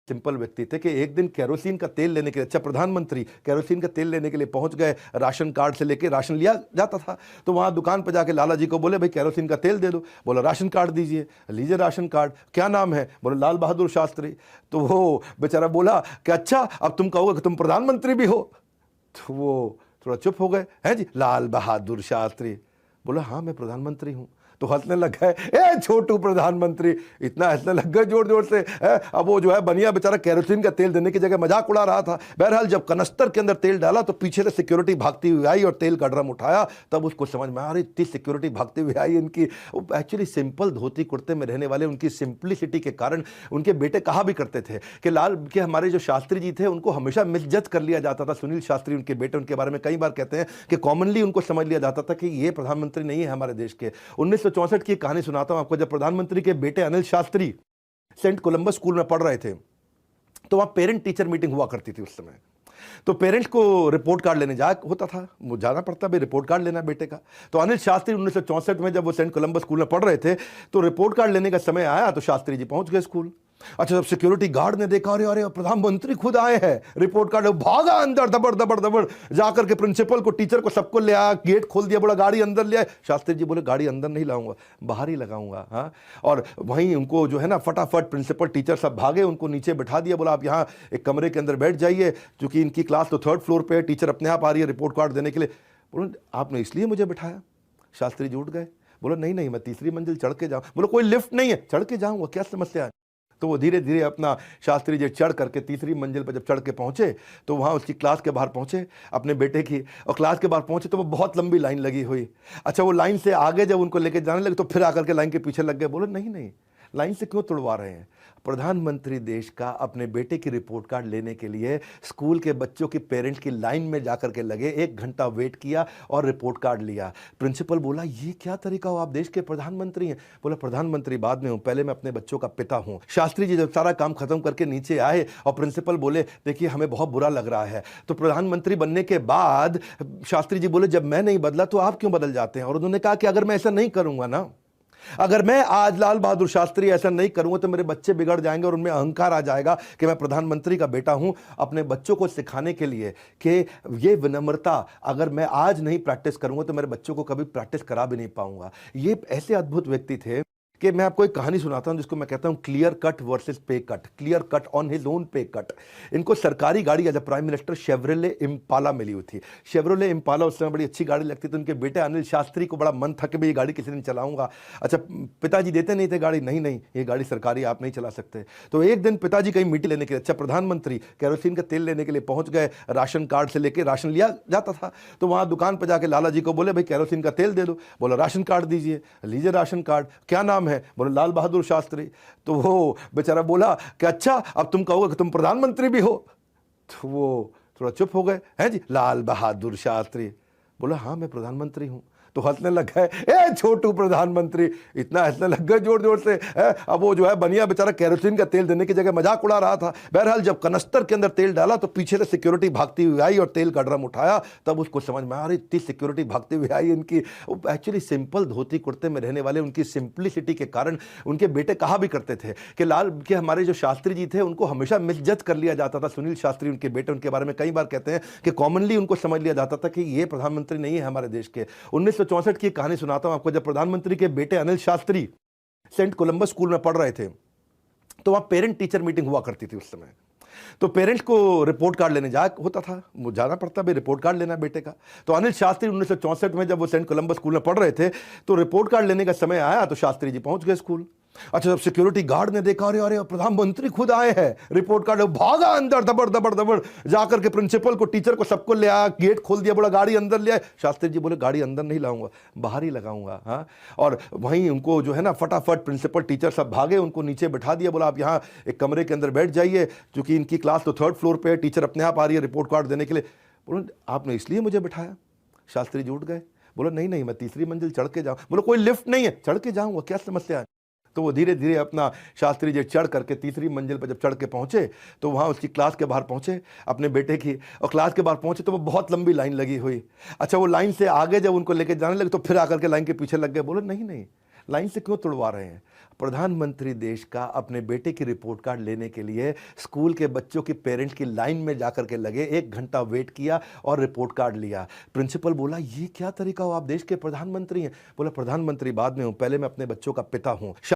Simple व्यक्ति थे कि एक दिन केरोसिन का तेल लेने के लिए, अच्छा प्रधानमंत्री केरोसिन का तेल लेने के लिए पहुंच गए, राशन कार्ड से लेके राशन लिया जाता था, तो वहां दुकान पर जाके लाला जी को बोले भाई केरोसिन का तेल दे दो, बोला राशन कार्ड दीजिए, लीजिए राशन कार्ड, क्या नाम है, बोले लाल बहादुर शास्त्री। तो वो बेचारा बोला कि अच्छा अब तुम कहोगे कि तुम प्रधानमंत्री भी हो, तो वो थोड़ा चुप हो गए, हैं जी लाल बहादुर शास्त्री, बोला हाँ मैं प्रधानमंत्री हूं। तो हंसने लग गए, ए छोटू प्रधानमंत्री, इतना हंसने लग गए जोर जोर से। अब वो जो है बनिया बेचारा केरोसिन का तेल देने की जगह मजाक उड़ा रहा था। बहरहाल जब कनस्तर के अंदर तेल डाला तो पीछे से सिक्योरिटी भागती हुई आई और तेल का ड्रम उठाया, तब उसको समझ में आ रही इतनी सिक्योरिटी भागती हुई आई इनकी। एक्चुअली सिंपल धोती कुर्ते में रहने वाले उनकी सिंप्लिसिटी के कारण उनके बेटे कहा भी करते थे कि लाल के हमारे जो शास्त्री जी थे उनको हमेशा मिसजज कर लिया जाता था। सुनील शास्त्री उनके बेटे, उनके बारे में कई बार कहते हैं कि कॉमनली उनको समझ लिया जाता था कि ये प्रधानमंत्री नहीं है हमारे देश के। 1964 की कहानी सुनाता हूं आपको। जब प्रधानमंत्री के बेटे Anil Shastri Saint Columbus school में पढ़ रहे थे तो वहां पेरेंट टीचर मीटिंग हुआ करती थी उस समय। तो पेरेंट्स को रिपोर्ट कार्ड लेने होता था, वो जाना पड़ता भाई रिपोर्ट कार्ड लेना बेटे का। तो अनिल शास्त्री 1964 में जब वो सेंट कोलंबस स्कूल में पढ़ रहे थे तो रिपोर्ट कार्ड लेने का समय आया तो शास्त्री जी पहुंच गए स्कूल। अच्छा जब सिक्योरिटी गार्ड ने देखा, अरे अरे प्रधानमंत्री खुद आए हैं, रिपोर्ट कार्ड, भागा अंदर दबड़ दबड़ दबड़ जाकर के प्रिंसिपल को, टीचर को, सबको ले आया, गेट खोल दिया, बोला गाड़ी अंदर ले आए। शास्त्री जी बोले गाड़ी अंदर नहीं लाऊंगा, बाहर ही लगाऊंगा। हाँ, और वहीं उनको जो है ना फटाफट प्रिंसिपल टीचर सब भागे, उनको नीचे बैठा दिया, बोला आप यहाँ एक कमरे के अंदर बैठ जाइए, क्योंकि इनकी क्लास तो 3rd फ्लोर पे है, टीचर अपने आप आ रही है रिपोर्ट कार्ड देने के लिए। बोले आपने इसलिए मुझे बैठाया? शास्त्री जी उठ गए, बोला नहीं नहीं मैं 3री मंजिल चढ़ के जाऊँ। बोलो कोई लिफ्ट नहीं है, चढ़ के जाऊँगा, क्या समस्या है? तो वो धीरे धीरे अपना शास्त्री जी चढ़ करके 3री मंजिल पर जब चढ़ के पहुंचे तो वहाँ उसकी क्लास के बाहर पहुंचे अपने बेटे की, और क्लास के बाहर पहुंचे तो वो बहुत लंबी लाइन लगी हुई। अच्छा वो लाइन से आगे जब उनको लेके जाने लगे तो फिर आकर के लाइन के पीछे लग गए। बोले नहीं नहीं लाइन से क्यों तुड़वा रहे हैं? प्रधानमंत्री देश का अपने बेटे की रिपोर्ट कार्ड लेने के लिए स्कूल के बच्चों की पेरेंट्स की लाइन में जाकर के लगे, 1 घंटा वेट किया और रिपोर्ट कार्ड लिया। प्रिंसिपल बोला ये क्या तरीका हो, आप देश के प्रधानमंत्री हैं? बोला प्रधानमंत्री बाद में हूं, पहले मैं अपने बच्चों का पिता हूं। शास्त्री जी जब सारा काम खत्म करके नीचे आए और प्रिंसिपल बोले देखिए हमें बहुत बुरा लग रहा है। तो प्रधानमंत्री बनने के बाद शास्त्री जी बोले जब मैं नहीं बदला तो आप क्यों बदल जाते हैं? और उन्होंने कहा कि अगर मैं ऐसा नहीं करूंगा ना, अगर मैं आज लाल बहादुर शास्त्री ऐसा नहीं करूंगा तो मेरे बच्चे बिगड़ जाएंगे और उनमें अहंकार आ जाएगा कि मैं प्रधानमंत्री का बेटा हूं। अपने बच्चों को सिखाने के लिए कि ये विनम्रता अगर मैं आज नहीं प्रैक्टिस करूंगा तो मेरे बच्चों को कभी प्रैक्टिस करा भी नहीं पाऊंगा। ये ऐसे अद्भुत व्यक्ति थे कि मैं आपको एक कहानी सुनाता हूं जिसको मैं कहता हूं clear cut versus pay cut, clear cut on his own pay cut. इनको सरकारी गाड़ी as a prime minister Chevrolet Impala मिली हुई थी। शेवरोले इम्पाला उस समय बड़ी अच्छी गाड़ी लगती थी। उनके बेटे अनिल शास्त्री को बड़ा मन था कि मैं ये गाड़ी किसी दिन चलाऊंगा। अच्छा पिताजी देते नहीं थे गाड़ी, नहीं नहीं ये गाड़ी सरकारी आप नहीं चला सकते। तो एक दिन पिताजी कहीं मीटिंग लेने के लिए, अच्छा प्रधानमंत्री केरोसिन का तेल लेने के लिए पहुंच गए, राशन कार्ड से लेके राशन लिया जाता था, तो वहां दुकान पर जाके लाला जी को बोले भाई केरोसिन का तेल दे दो, बोला राशन कार्ड दीजिए, लीजिए राशन कार्ड, क्या नाम है, बोले लाल बहादुर शास्त्री। तो वो बेचारा बोला कि अच्छा अब तुम कहोगे कि तुम प्रधानमंत्री भी हो, तो वो थोड़ा चुप हो गए, हैं जी लाल बहादुर शास्त्री, बोला हाँ मैं प्रधानमंत्री हूं। तो हंसने लग गए, ए छोटू प्रधानमंत्री, इतना हंसने लग गए जोर जोर से। अब वो जो है बनिया बेचारा केरोसिन का तेल देने की जगह मजाक उड़ा रहा था। बहरहाल जब कनस्तर के अंदर तेल डाला तो पीछे से सिक्योरिटी भागती हुई आई और तेल का ड्रम उठाया, तब उसको समझ में आ रही इतनी सिक्योरिटी भागती हुई आई इनकी। एक्चुअली सिंपल धोती कुर्ते में रहने वाले उनकी सिंप्लिसिटी के कारण उनके बेटे कहा भी करते थे कि लाल के हमारे जो शास्त्री जी थे उनको हमेशा मिसजज कर लिया जाता था। सुनील शास्त्री उनके बेटे, उनके बारे में कई बार कहते हैं कि कॉमनली उनको समझ लिया जाता था कि ये प्रधानमंत्री नहीं है हमारे देश के। 1964 की कहानी सुनाता हूं आपको। जब प्रधानमंत्री के बेटे Anil Shastri Saint Columbus school में पढ़ रहे थे तो वहां पेरेंट टीचर मीटिंग हुआ करती थी उस समय। तो पेरेंट्स को रिपोर्ट कार्ड लेने होता था, वो जाना पड़ता भाई रिपोर्ट कार्ड लेना बेटे का। तो अनिल शास्त्री 1964 में जब वो सेंट कोलंबस स्कूल में पढ़ रहे थे तो रिपोर्ट कार्ड लेने का समय आया तो शास्त्री जी पहुंच गए स्कूल। अच्छा जब सिक्योरिटी गार्ड ने देखा, अरे अरे प्रधानमंत्री खुद आए हैं, रिपोर्ट कार्ड, भागा अंदर दबड़ दबड़ दबड़ जाकर के प्रिंसिपल को, टीचर को, सबको ले आया, गेट खोल दिया, बोला गाड़ी अंदर ले आए। शास्त्री जी बोले गाड़ी अंदर नहीं लाऊंगा, बाहर ही लगाऊंगा। हाँ, और वहीं उनको जो है ना फटाफट प्रिंसिपल टीचर सब भागे, उनको नीचे बैठा दिया, बोला आप यहाँ एक कमरे के अंदर बैठ जाइए, क्योंकि इनकी क्लास तो 3rd फ्लोर पे है, टीचर अपने आप आ रही है रिपोर्ट कार्ड देने के लिए। बोले आपने इसलिए मुझे बैठाया? शास्त्री जी उठ गए, बोला नहीं नहीं मैं 3री मंजिल चढ़ के जाऊँ। बोलो कोई लिफ्ट नहीं है, चढ़ के जाऊँगा, क्या समस्या है? तो वो धीरे धीरे अपना शास्त्री जी चढ़ करके 3री मंजिल पर जब चढ़ के पहुंचे तो वहाँ उसकी क्लास के बाहर पहुंचे अपने बेटे की, और क्लास के बाहर पहुंचे तो वो बहुत लंबी लाइन लगी हुई। अच्छा वो लाइन से आगे जब उनको लेके जाने लगे तो फिर आकर के लाइन के पीछे लग गए। बोले नहीं नहीं लाइन से क्यों तुड़वा रहे हैं? प्रधानमंत्री देश का अपने बेटे की रिपोर्ट कार्ड लेने के लिए स्कूल के बच्चों की पेरेंट्स की लाइन में जाकर के लगे, 1 घंटा वेट किया और रिपोर्ट कार्ड लिया। प्रिंसिपल बोला, ये क्या तरीका हो, आप देश के प्रधानमंत्री हैं? बोला, प्रधानमंत्री बाद में हूं, पहले मैं अपने बच्चों का पिता हूं।